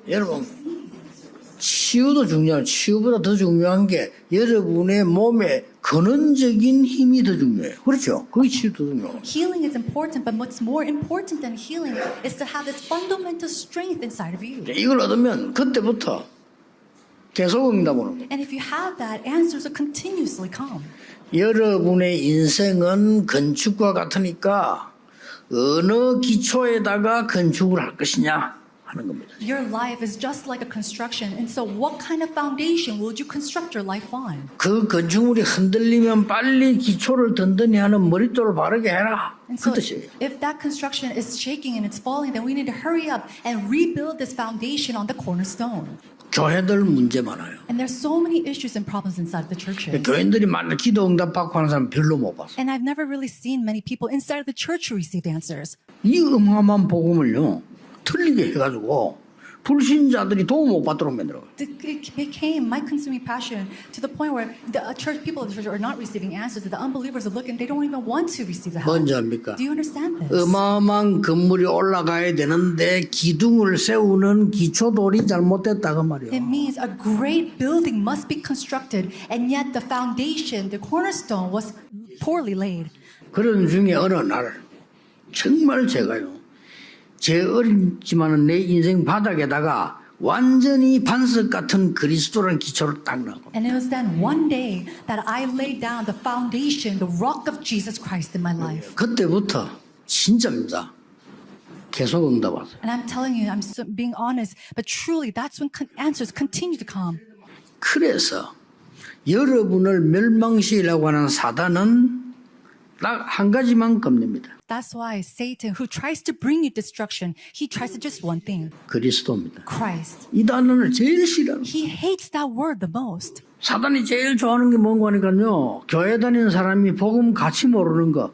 여러분, 치유도 중요해요. 치유보다 더 중요한 게 여러분의 몸에 근원적인 힘이 더 중요해요. 그렇죠? 그게 치유도 중요해요. Healing is important, but what's more important than healing is to have this fundamental strength inside of you. 이걸 얻으면 그때부터 계속 응답 오는 거예요. And if you have that, answers will continuously come. 여러분의 인생은 건축과 같으니까 어느 기초에다가 건축을 할 것이냐 하는 겁니다. Your life is just like a construction, and so what kind of foundation will you construct your life on? 그 건축물이 흔들리면 빨리 기초를 든든히 하는 머릿돌을 바르게 해라. And 그 so 뜻이에요. if that construction is shaking and it's falling, then we need to hurry up and rebuild this foundation on the cornerstone. 교회들 문제 많아요. And there's so many issues and problems inside of the churches. 교인들이 만날 기도 응답 받고 하는 사람 별로 못 봤어. And I've never really seen many people inside of the church who receive answers. 이 어마어마한 복음을요 틀리게 해가지고 불신자들이 도움 못 받도록 만들어요. It became my consuming passion to the point where the church people of the church are not receiving answers. That the unbelievers are looking; they don't even want to receive the help. 뭔지 압니까? Do you understand this? 어마어마한 건물이 올라가야 되는데 기둥을 세우는 기초돌이 잘못됐다 그 말이에요. It means a great building must be constructed, and yet the foundation, the cornerstone, was poorly laid. 그런 중에 어느 날 정말 제가요. 제 어리지만은 내 인생 바닥에다가 완전히 반석 같은 그리스도라는 기초를 딱 넣고 And it was then one day that I laid down the foundation, the rock of Jesus Christ in my life. 그때부터 진짜입니다. 계속 응답 왔어요. And I'm telling you, I'm being honest, but truly that's when answers continue to come. 그래서 여러분을 멸망시키려고 하는 사단은 딱 한 가지만 겁냅니다. That's why Satan, who tries to bring you destruction, he tries to just one thing, 그리스도입니다. Christ. 이 단어를 제일 싫어합니다. He hates that word the most. 사단이 제일 좋아하는 게 뭔가 하니까요. 교회 다니는 사람이 복음 가치 모르는 거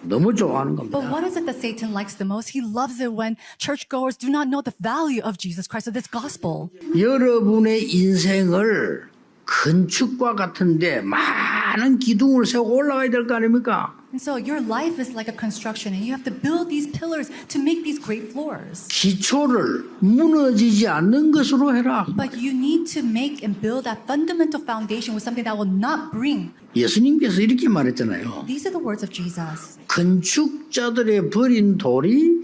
너무 좋아하는 But 겁니다. what is it that Satan likes the most? He loves it when churchgoers do not know the value of Jesus Christ, of this gospel. 여러분의 인생을 건축과 같은데 많은 기둥을 세우고 올라가야 될 거 아닙니까? And so your life is like a construction, and you have to build these pillars to make these great floors. 기초를 무너지지 않는 것으로 해라. But you need to make and build that fundamental foundation with something that will not bring. 예수님께서 이렇게 말했잖아요. These are the words of Jesus. 건축자들의 버린 돌이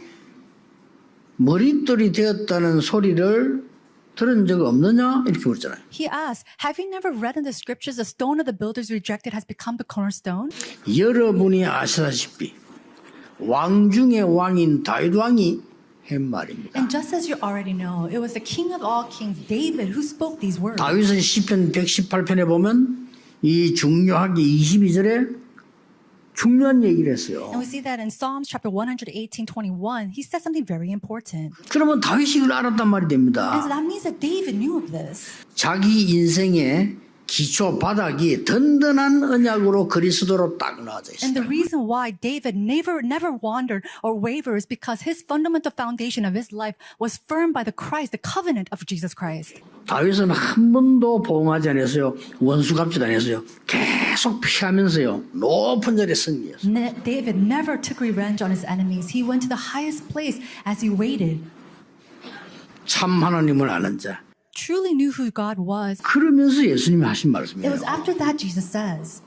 머릿돌이 되었다는 소리를 들은 적 없느냐? 이렇게 물었잖아요. He asked, have you never read in the scriptures, the stone of the builders rejected has become the cornerstone? 여러분이 아시다시피 왕 중의 왕인 다윗 왕이 한 말입니다. And just as you already know, it was the king of all kings, David, who spoke these words. 다윗은 시편 118편에 보면 이 중요하게 22절에 중요한 얘기를 했어요. And we see that in Psalms chapter 118:21, he said something very important. 그러면 다윗이 이걸 알았단 말이 And 됩니다. so that means that David knew of this. 자기 인생의 기초 바닥이 든든한 언약으로 그리스도로 딱 나와져 And the 있어요. reason why David never wandered or wavered is because his fundamental foundation of his life was firm by the Christ, the covenant of Jesus Christ. 다윗은 한 번도 보응하지 않았어요. 원수 갚지도 않았어요. 계속 피하면서요. 높은 자리에 승리했어요. David never took revenge on his enemies. He went to the highest place as he waited. 참 하나님을 아는 자. Truly knew who God was. 그러면서 예수님이 하신 It 말씀이에요. was after that Jesus says,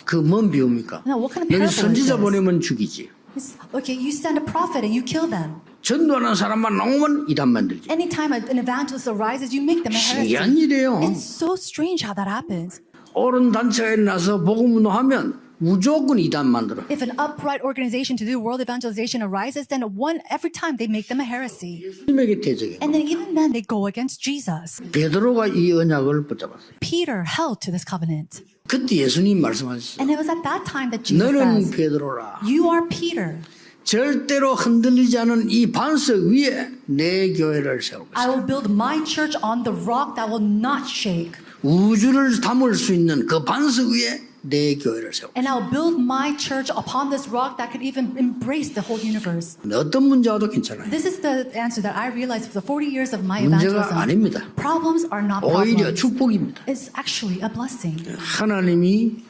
그 뭔 비유입니까? Now, what kind of 너희 parable is 선지자 this? 보내면 죽이지. okay, you send a prophet and you kill them. 전도하는 사람만 나오면 이단 만들지. Anytime an evangelist arises, you make them a 신기한 heresy. 일이에요. It's so strange how that happens. 옳은 단체가 일어나서 복음 운동하면 무조건 이단 만들어. If an upright organization to do world evangelization arises, then every time they make them a heresy. 예수님에게 대적해. And then even then they go against Jesus. 베드로가 이 언약을 붙잡았어요. Peter held to this covenant. 그때 예수님 말씀하셨어요. And it was at that time that Jesus 너는 says, 베드로라. you are Peter. 절대로 흔들리지 않은 이 반석 위에 내 교회를 세우고 I 있어. will build my church on the rock that will not shake. 우주를 담을 수 있는 그 반석 위에 내 교회를 세우고 And I'll build my church upon this rock that could even embrace the whole universe. 있어. 어떤 문제 와도 괜찮아요. This is the answer that I realized for the 40 years of my 문제가 evangelism. 아닙니다. Problems are not 오히려 problems. 축복입니다. It's actually a blessing. 하나님이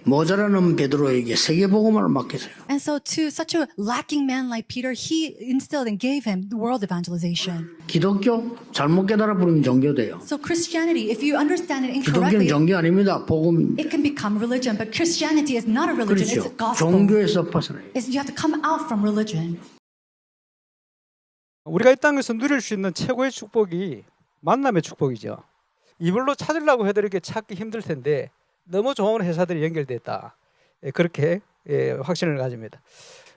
모자라는 베드로에게 세계복음을 맡겼어요. And so to such a lacking man like Peter, he instilled and gave him the world evangelization. 기독교 잘못 깨달아 버리면 종교돼요. So Christianity, if you understand it 기독교는 incorrectly, 종교 아닙니다. 복음입니다. it can become religion. But Christianity is not a religion, 그렇죠. it's a gospel. 종교에서 벗어나요. You have to come out from religion. 우리가 이 땅에서 누릴 수 있는 최고의 축복이 만남의 축복이죠. 이불로 찾으려고 해도 이렇게 찾기 힘들 텐데 너무 좋은 회사들이 연결됐다. 그렇게 확신을 가집니다.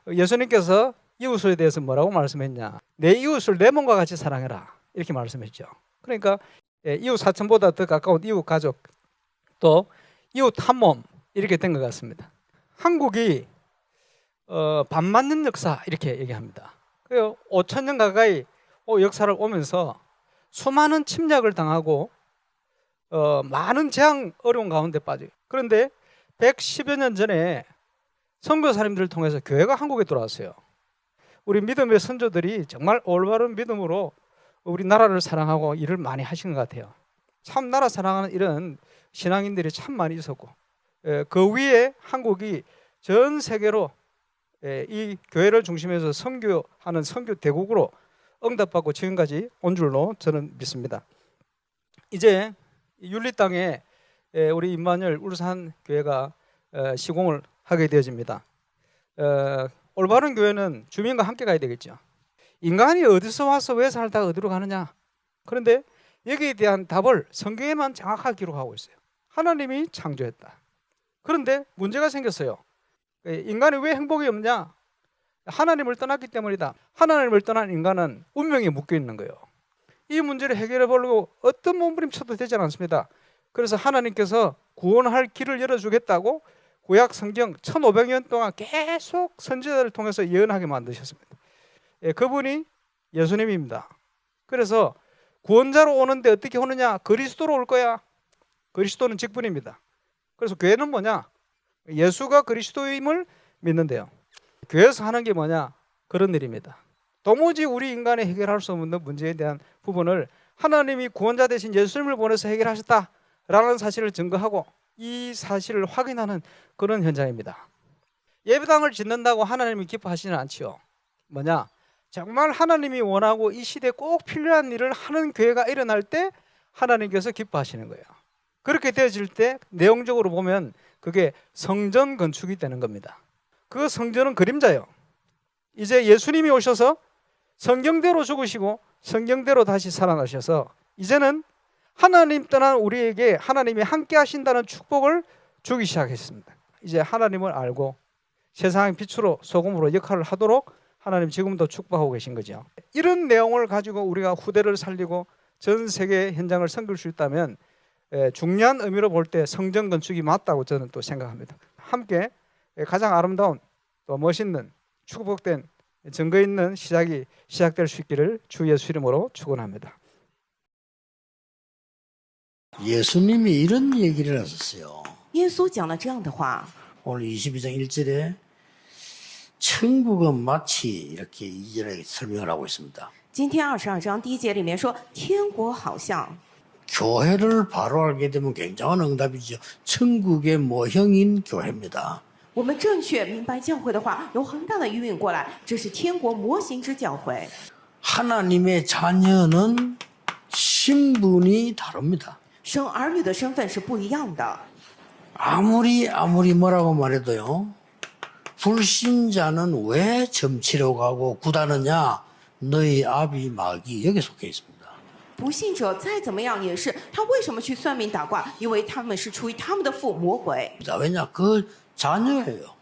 예수님께서 이웃에 대해서 뭐라고 말씀했냐? 내 이웃을 내 몸과 같이 사랑해라. 이렇게 말씀했죠. 그러니까 이웃 사촌보다 더 가까운 이웃 가족, 또 이웃 한 몸 이렇게 된 것 같습니다. 한국이 밥 맞는 역사 이렇게 얘기합니다. 5,000년 가까이 역사를 오면서 수많은 침략을 당하고 많은 재앙 어려운 가운데 빠져요. 그런데 110여 년 전에 선교사님들을 통해서 교회가 한국에 들어왔어요. 우리 믿음의 선조들이 정말 올바른 믿음으로 우리나라를 사랑하고 일을 많이 하신 것 같아요. 참 나라 사랑하는 이런 신앙인들이 참 많이 있었고, 그 위에 한국이 전 세계로 이 교회를 중심해서 선교하는 선교 대국으로 응답받고 지금까지 온 줄로 저는 믿습니다. 이제 윤리 땅에 우리 임마누엘 울산 교회가 시공을 하게 되어집니다. 올바른 교회는 주민과 함께 가야 되겠죠. 인간이 어디서 와서 왜 살다가 어디로 가느냐? 그런데 여기에 대한 답을 성경에만 정확하게 기록하고 있어요. 하나님이 창조했다. 그런데 문제가 생겼어요. 인간이 왜 행복이 없냐? 하나님을 떠났기 때문이다. 하나님을 떠난 인간은 운명에 묶여 있는 거예요. 이 문제를 해결해 보려고 어떤 몸부림쳐도 되지 않습니다. 그래서 하나님께서 구원할 길을 열어주겠다고 구약 성경 1500년 동안 계속 선지자를 통해서 예언하게 만드셨습니다. 그분이 예수님입니다. 그래서 구원자로 오는데 어떻게 오느냐? 그리스도로 올 거야. 그리스도는 직분입니다. 그래서 교회는 뭐냐? 예수가 그리스도임을 믿는데요. 교회에서 하는 게 뭐냐? 그런 일입니다. 도무지 우리 인간이 해결할 수 없는 문제에 대한 부분을 하나님이 구원자 대신 예수님을 보내서 해결하셨다라는 사실을 증거하고 이 사실을 확인하는 그런 현장입니다. 예배당을 짓는다고 하나님이 기뻐하시는 않지요. 뭐냐? 정말 하나님이 원하고 이 시대에 꼭 필요한 일을 하는 교회가 일어날 때 하나님께서 기뻐하시는 거예요. 그렇게 되어질 때 내용적으로 보면 그게 성전 건축이 되는 겁니다. 그 성전은 그림자예요. 이제 예수님이 오셔서 성경대로 죽으시고 성경대로 다시 살아나셔서 이제는 하나님 떠난 우리에게 하나님이 함께 하신다는 축복을 주기 시작했습니다. 이제 하나님을 알고 세상의 빛으로 소금으로 역할을 하도록 하나님 지금도 축복하고 계신 거죠. 이런 내용을 가지고 우리가 후대를 살리고 전 세계 현장을 섬길 수 있다면 중요한 의미로 볼 때 성전 건축이 맞다고 저는 또 생각합니다. 함께 가장 아름다운 또 멋있는 축복된 증거 있는 시작이 시작될 수 있기를 주 예수 이름으로 축원합니다. 예수님이 이런 얘기를 하셨어요. 耶稣讲了这样的话， 오늘 22장 1절에 천국은 마치 이렇게 2절에 설명을 하고 있습니다. 今天22章第1节里面说，天国好像 교회를 바로 알게 되면 굉장한 응답이죠. 천국의 모형인 교회입니다. 我们正确明白教会的话，有很大的余韵过来，这是天国模型之教会。 하나님의 자녀는 신분이 다릅니다. 生儿女的身份是不一样的。 아무리 뭐라고 말해도요. 불신자는 왜 점치러 가고 구다느냐? 너희 아비 마귀 여기 속해 있습니다. 不信者再怎么样也是，他为什么去算命打卦？因为他们是出于他们的父魔鬼。 왜냐? 그 자녀예요.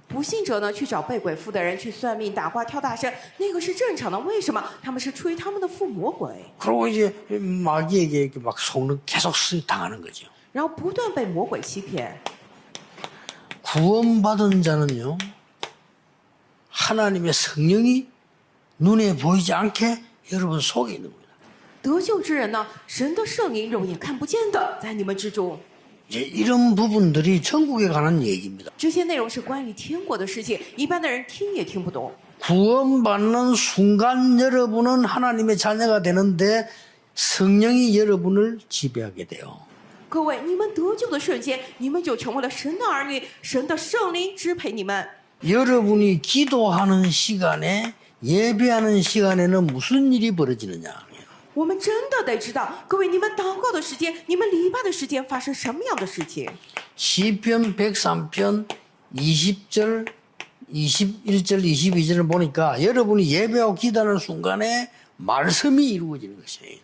不信者呢，去找被鬼附的人去算命打卦跳大神，那个是正常的。为什么？他们是出于他们的父魔鬼， 그리고 이제 마귀에게 이렇게 막 속는 계속 당하는 거죠. 然后不断被魔鬼欺骗。 구원받은 자는요. 하나님의 성령이 눈에 보이지 않게 여러분 속에 있는 겁니다. 得救之人呢，神的圣灵肉眼看不见的，在你们之中。 이제 이런 부분들이 천국에 관한 얘기입니다. 这些内容是关于天国的事情，一般的人听也听不懂。 구원받는 순간 여러분은 하나님의 자녀가 되는데 성령이 여러분을 지배하게 돼요. 各位，你们得救的瞬间，你们就成为了神的儿女，神的圣灵支配你们。 여러분이 기도하는 시간에 예배하는 시간에는 무슨 일이 벌어지느냐? 我们真的得知道，各位，你们祷告的时间，你们礼拜的时间发生什么样的事情？ 시편 103편 20절, 21절, 22절을 보니까 여러분이 예배하고 기도하는 순간에 말씀이 이루어지는 것이에요.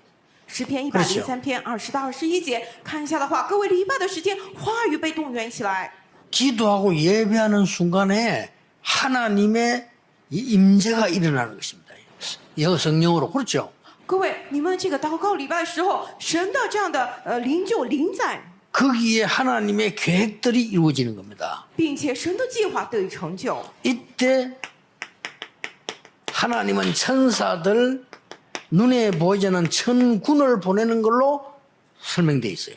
诗篇103篇20到21节，看一下的话，各位礼拜的时间，话语被动员起来。 기도하고 예배하는 순간에 하나님의 이 임재가 일어나는 것입니다. 여 성령으로 그렇죠? 各位，你们这个祷告礼拜的时候，神的这样的灵就临在， 거기에 하나님의 계획들이 이루어지는 겁니다. 并且神的计划得以成就。 이때 하나님은 천사들 눈에 보이지 않는 천군을 보내는 걸로 설명되어 있어요.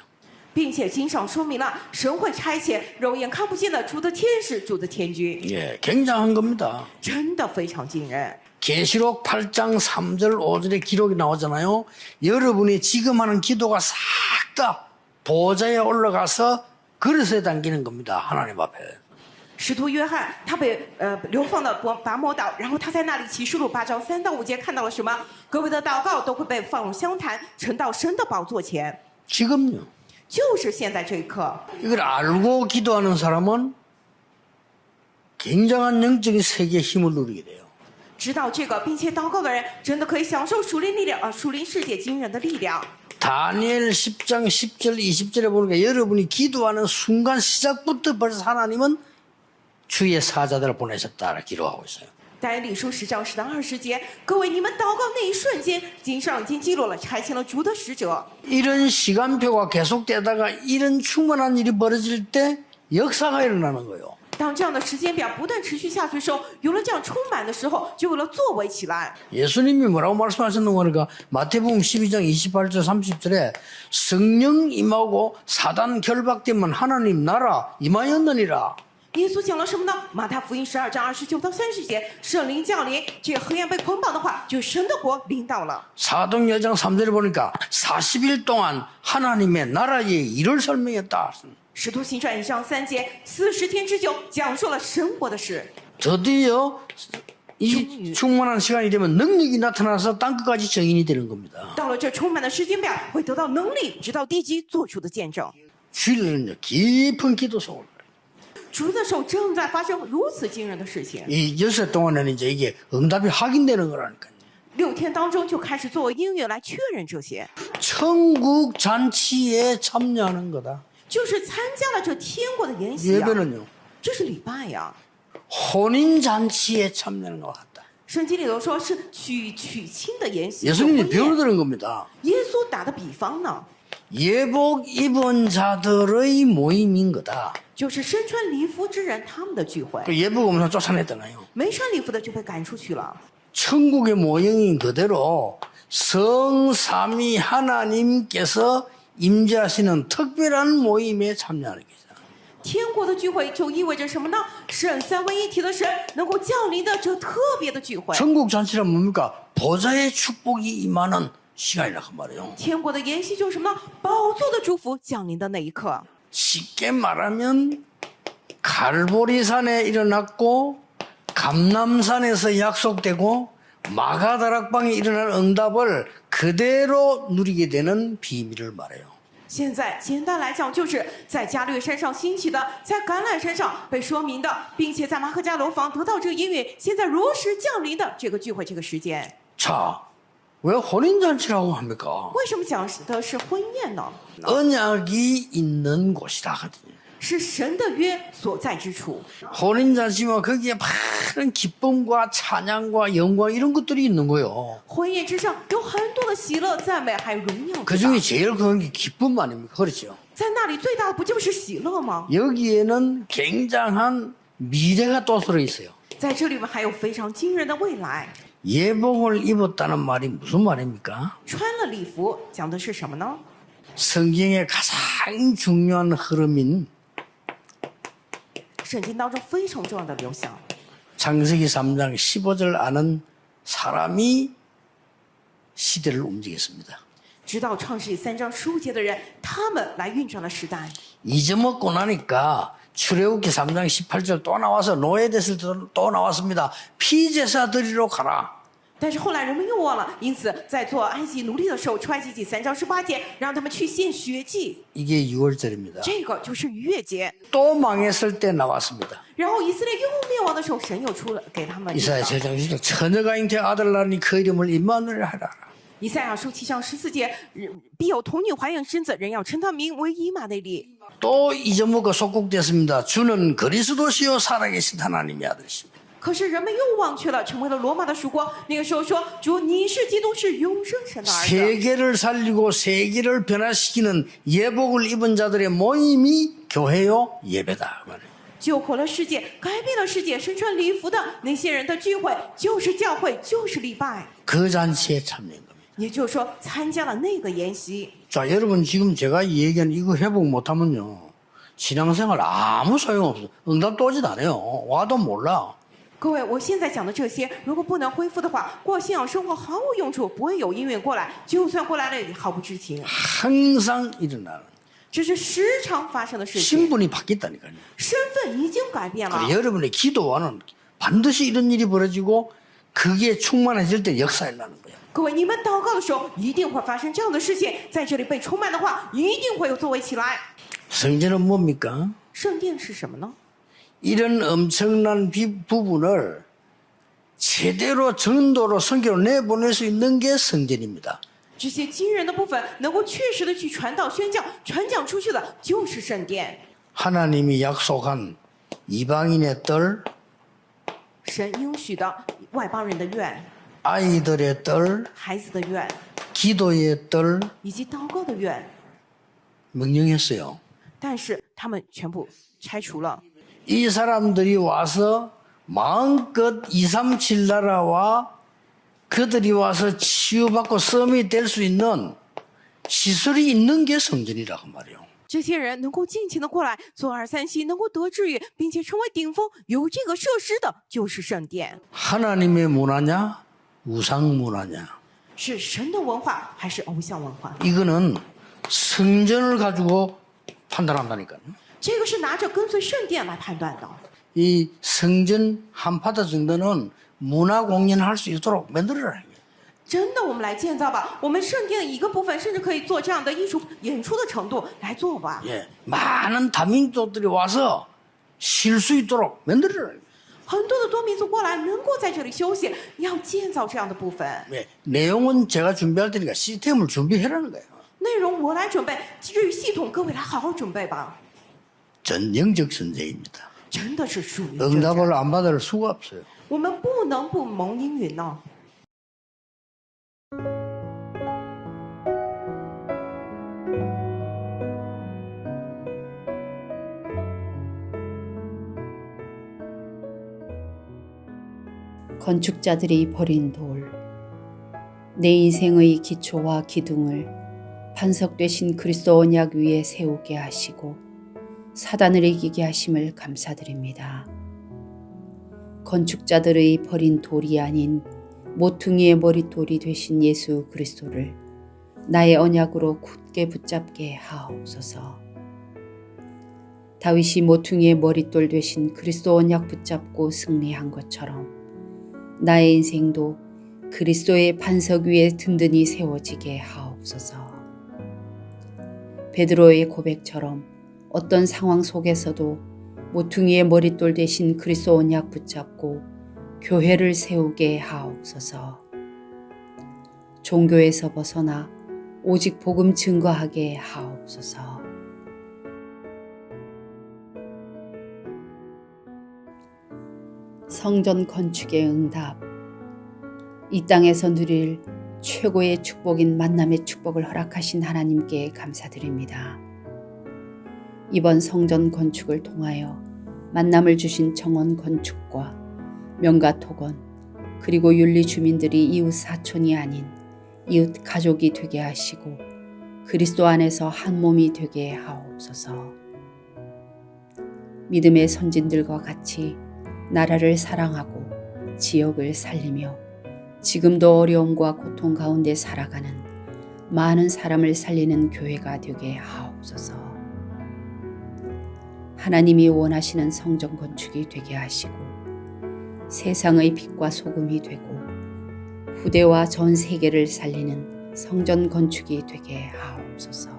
并且经上说明了，神会差遣肉眼看不见的主的天使、主的天军， 예, 굉장한 겁니다. 真的非常惊人。 계시록 8장 3절 5절에 기록이 나오잖아요. 여러분이 지금 하는 기도가 싹 다 보좌에 올라가서 그릇에 담기는 겁니다. 하나님 앞에. 使徒约翰他被流放到拔摩岛，然后他在那里启示录8章3到5节看到了什么？各位的祷告都会被放入香坛，呈到神的宝座前。 지금요. 就是现在这一刻， 이걸 알고 기도하는 사람은 굉장한 영적인 세계의 힘을 누리게 돼요. 知道这个并且祷告的人，真的可以享受属灵力量属灵世界惊人的力量。 다니엘 10장 10절 20절에 보니까 여러분이 기도하는 순간 시작부터 벌써 하나님은 주의 사자들을 보내셨다 기록하고 있어요. 但以理书10章10到20节，各位，你们祷告那一瞬间，经上已经记录了差遣了主的使者。 이런 시간표가 계속되다가 이런 충만한 일이 벌어질 때 역사가 일어나는 거예요. 当这样的时间表不断持续下去的时候，有了这样充满的时候，就有了作为起来。 예수님이 뭐라고 말씀하셨는가 하니까 마태복음 12장 28절 30절에 성령 임하고 사단 결박되면 하나님 나라 임하였느니라. 耶稣讲了什么呢？马太福音12章29到30节，圣灵降临，这个黑暗被捆绑的话，就神的国临到了。 사도행전 3절에 보니까 40일 동안 하나님의 나라의 일을 설명했다. 使徒行传1章3节，40天之久讲述了神国的事。 드디어 이 충만한 시간이 되면 능력이 나타나서 땅끝까지 정인이 되는 겁니다. 到了这充满的时间表，会得到能力，直到地基做出的见证。 주일에는요 깊은 기도 속으로 主的手正在发生如此惊人的事情。 이 여섯 동안에는 이제 이게 응답이 확인되는 거라니까요. 6天当中就开始作为音乐来确认这些， 천국 잔치에 참여하는 거다. 就是参加了这天国的筵席啊。 예배는요 这是礼拜呀。 혼인 잔치에 참여하는 것 같다. 圣经里头说是娶亲的筵席。 예수님이 婚宴 비유를 들은 겁니다. 耶稣打的比方呢， 예복 입은 자들의 모임인 거다. 就是身穿礼服之人他们的聚会， 그 예복 없는 사람 쫓아냈잖아요. 没穿礼服的就被赶出去了。 천국의 모형인 그대로 성삼위 하나님께서 임재하시는 특별한 모임에 참여하는 거죠. 天国的聚会就意味着什么呢？圣三位一体的神能够降临的这特别的聚会。 천국 잔치란 뭡니까? 보좌의 축복이 임하는 시간이라고 말이에요. 天国的筵席就是什么呢？宝座的祝福降临的那一刻。 쉽게 말하면 갈보리산에 일어났고 감람산에서 약속되고 마가다락방에 일어난 응답을 그대로 누리게 되는 비밀을 말해요. 现在简单来讲，就是在加略山上兴起的，在橄榄山上被说明的，并且在马可家楼房得到这个音乐，现在如实降临的这个聚会这个时间。 자, 왜 혼인잔치라고 합니까? 为什么讲的是婚宴呢？ 언약이 있는 곳이다 하거든요. 是神的约所在之处。 혼인잔치면 거기에 많은 기쁨과 찬양과 영광 이런 것들이 있는 거예요. 婚宴之上有很多的喜乐、赞美，还有荣耀。 그 중에 제일 큰 게 기쁨 아닙니까? 그렇죠? 在那里最大的不就是喜乐吗？ 여기에는 굉장한 미래가 또 들어 있어요. 在这里面还有非常惊人的未来。 예복을 입었다는 말이 무슨 말입니까? 穿了礼服讲的是什么呢？ 성경의 가장 중요한 흐름인 圣经当中非常重要的流向。 창세기 3장 15절 아는 사람이 시대를 움직였습니다. 直到创世纪3章15节的人，他们来运转了时代。 잊어먹고 나니까 출애굽기 3장 18절 또 나와서 노예됐을 때 또 나왔습니다. 피제사 드리러 가라. 但是后来人们又忘了，因此在做埃及奴隶的时候，出埃及记3章18节，让他们去献血祭， 이게 6월절입니다. 这个就是逾越节。 또 망했을 때 나왔습니다. 然后以色列又灭亡的时候，神又出了给他们立 이사야 法。 7장 10절 처녀가 잉태 아들 낳으니 그 이름을 임마누엘 하라. 以赛亚书7章14节，必有童女怀孕生子，人要称他名为以马内利。 또 잊어먹고 속국됐습니다. 주는 그리스도시요 살아계신 하나님의 아들이십니다. 可是人们又忘却了，成为了罗马的属国。那个时候说，主你是基督，是永生神的儿子。 세계를 살리고 세계를 변화시키는 예복을 입은 자들의 모임이 교회요 예배다. 그 말이에요. 救活了世界，改变了世界，身穿礼服的那些人的聚会，就是教会，就是礼拜。 그 잔치에 참여한 겁니다. 也就是说，参加了那个筵席。 자, 여러분 지금 제가 이 얘기한 이거 회복 못하면요 신앙생활 아무 소용없어. 응답도 오지도 않아요. 와도 몰라. 各位，我现在讲的这些，如果不能恢复的话，过信仰生活毫无用处，不会有音乐过来，就算过来了也毫不知情。 항상 일어나는 这是时常发生的事情， 신분이 바뀌었다니까요. 身份已经改变了。 여러분의 기도와는 반드시 이런 일이 벌어지고 그게 충만해질 때 역사 일어나는 거예요. 各位，你们祷告的时候一定会发生这样的事情，在这里被充满的话，一定会有作为起来。 성전은 뭡니까? 圣殿是什么呢？ 이런 엄청난 부분을 제대로 전도로 선교로 내보낼 수 있는 게 성전입니다. 这些惊人的部分能够确实的去传道宣教，传讲出去的就是圣殿。 하나님이 약속한 이방인의 뜰, 神应许的外邦人的愿、 아이들의 뜰, 孩子的愿 기도의 뜰 以及祷告的愿， 명령했어요. 但是他们全部拆除了。 이 사람들이 와서 마음껏 237 나라와 그들이 와서 치유받고 썸이 될 수 있는 시설이 있는 게 성전이라고 말이에요. 这些人能够尽情的过来做237，能够得治愈，并且成为顶峰，有这个设施的就是圣殿。 하나님의 문화냐 우상 문화냐 是神的文化还是偶像文化？ 이거는 성전을 가지고 판단한다니까요. 这个是拿着跟随圣殿来判断的。 이 성전 한 파트 정도는 문화 공연할 수 있도록 만들어라. 真的，我们来建造吧。我们圣殿的一个部分，甚至可以做这样的艺术演出的程度来做吧。 예, 많은 다민족들이 와서 쉴 수 있도록 만들어라. 很多的多民族过来，能够在这里休息，要建造这样的部分。 예, 내용은 제가 준비할 테니까 시스템을 준비해라는 거예요. 内容我来准备，至于系统，各位来好好准备吧。 전형적 선제입니다. 真的是属于这样 응답을 안 받을 수가 없어요. 我们不能不蒙应允呢。 건축자들이 버린 돌, 내 인생의 기초와 기둥을 반석 되신 그리스도 언약 위에 세우게 하시고 사단을 이기게 하심을 감사드립니다. 건축자들의 버린 돌이 아닌 모퉁이의 머릿돌이 되신 예수 그리스도를 나의 언약으로 굳게 붙잡게 하옵소서. 다윗이 모퉁이의 머릿돌 되신 그리스도 언약 붙잡고 승리한 것처럼 나의 인생도 그리스도의 반석 위에 든든히 세워지게 하옵소서. 베드로의 고백처럼 어떤 상황 속에서도 모퉁이의 머릿돌 대신 그리스도 언약 붙잡고 교회를 세우게 하옵소서. 종교에서 벗어나 오직 복음 증거하게 하옵소서. 성전 건축의 응답, 이 땅에서 누릴 최고의 축복인 만남의 축복을 허락하신 하나님께 감사드립니다. 이번 성전 건축을 통하여 만남을 주신 정원 건축과 명가 토건 그리고 윤리 주민들이 이웃 사촌이 아닌 이웃 가족이 되게 하시고 그리스도 안에서 한 몸이 되게 하옵소서. 믿음의 선진들과 같이 나라를 사랑하고 지역을 살리며 지금도 어려움과 고통 가운데 살아가는 많은 사람을 살리는 교회가 되게 하옵소서. 하나님이 원하시는 성전 건축이 되게 하시고 세상의 빛과 소금이 되고 후대와 전 세계를 살리는 성전 건축이 되게 하옵소서.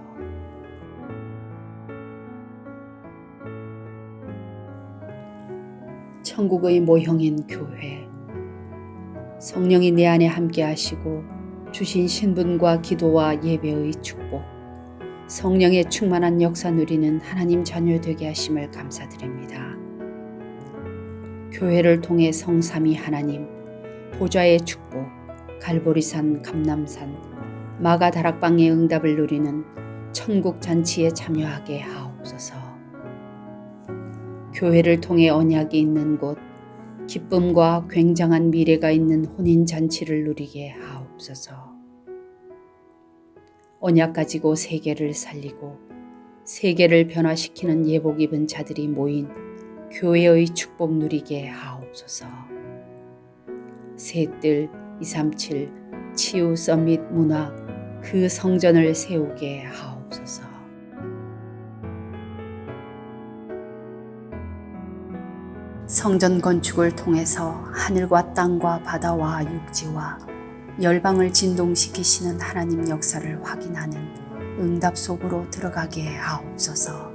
천국의 모형인 교회, 성령이 내 안에 함께 하시고 주신 신분과 기도와 예배의 축복, 성령의 충만한 역사 누리는 하나님 자녀 되게 하심을 감사드립니다. 교회를 통해 성삼위 하나님, 보좌의 축복, 갈보리산, 감람산, 마가 다락방의 응답을 누리는 천국 잔치에 참여하게 하옵소서. 교회를 통해 언약이 있는 곳, 기쁨과 굉장한 미래가 있는 혼인 잔치를 누리게 하옵소서. 언약 가지고 세계를 살리고 세계를 변화시키는 예복 입은 자들이 모인 교회의 축복 누리게 하옵소서. 새뜰 237 치유 서밋 문화 그 성전을 세우게 하옵소서. 성전 건축을 통해서 하늘과 땅과 바다와 육지와 열방을 진동시키시는 하나님 역사를 확인하는 응답 속으로 들어가게 하옵소서.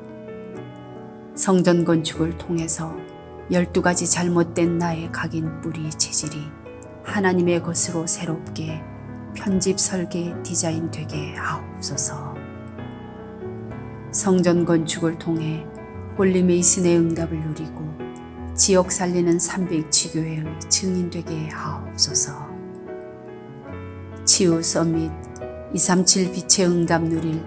성전 건축을 통해서 12가지 잘못된 나의 각인 뿌리 체질이 하나님의 것으로 새롭게 편집 설계 디자인 되게 하옵소서. 성전 건축을 통해 홀리메이슨의 응답을 누리고 지역 살리는 300지교회의 증인 되게 하옵소서. 치유 서밋 237 빛의 응답 누릴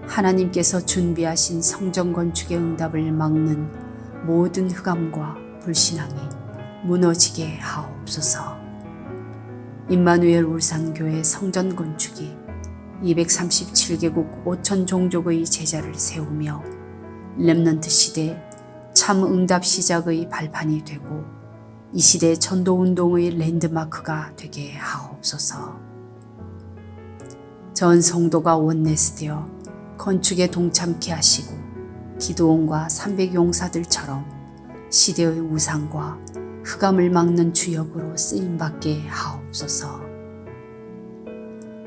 하나님께서 준비하신 성전 건축의 응답을 막는 모든 흑암과 불신앙이 무너지게 하옵소서. 임마누엘 울산교회 성전 건축이 237개국 5천 종족의 제자를 세우며 렘넌트 시대 참 응답 시작의 발판이 되고 이 시대 전도운동의 랜드마크가 되게 하옵소서. 전 성도가 원내스되어 건축에 동참케 하시고 기도원과 300용사들처럼 시대의 우상과 흑암을 막는 주역으로 쓰임받게 하옵소서.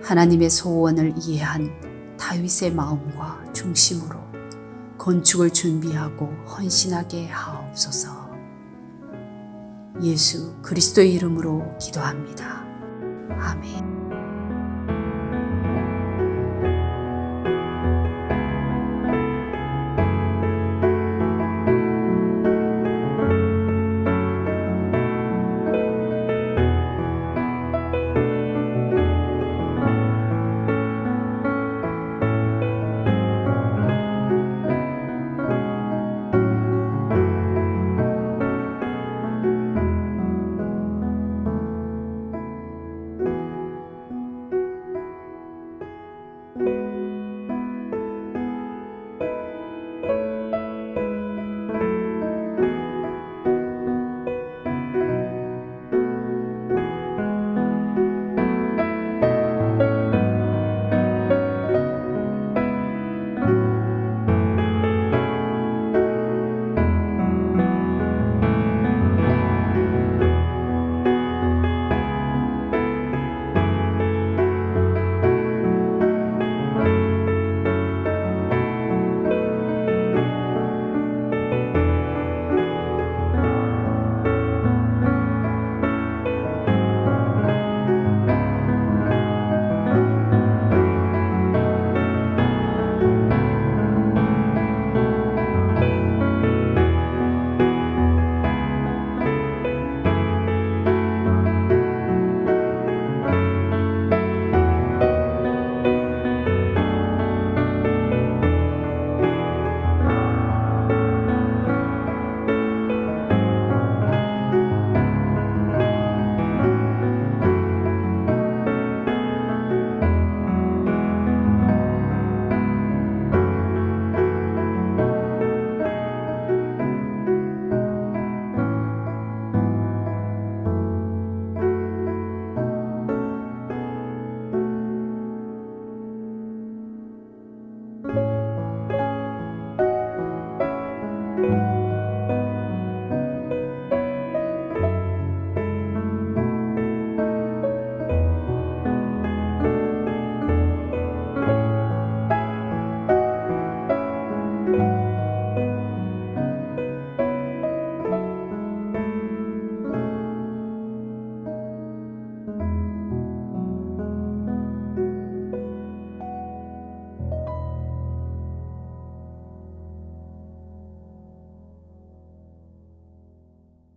하나님의 소원을 이해한 다윗의 마음과 중심으로 건축을 준비하고 헌신하게 하옵소서. 예수 그리스도의 이름으로 기도합니다. 아멘.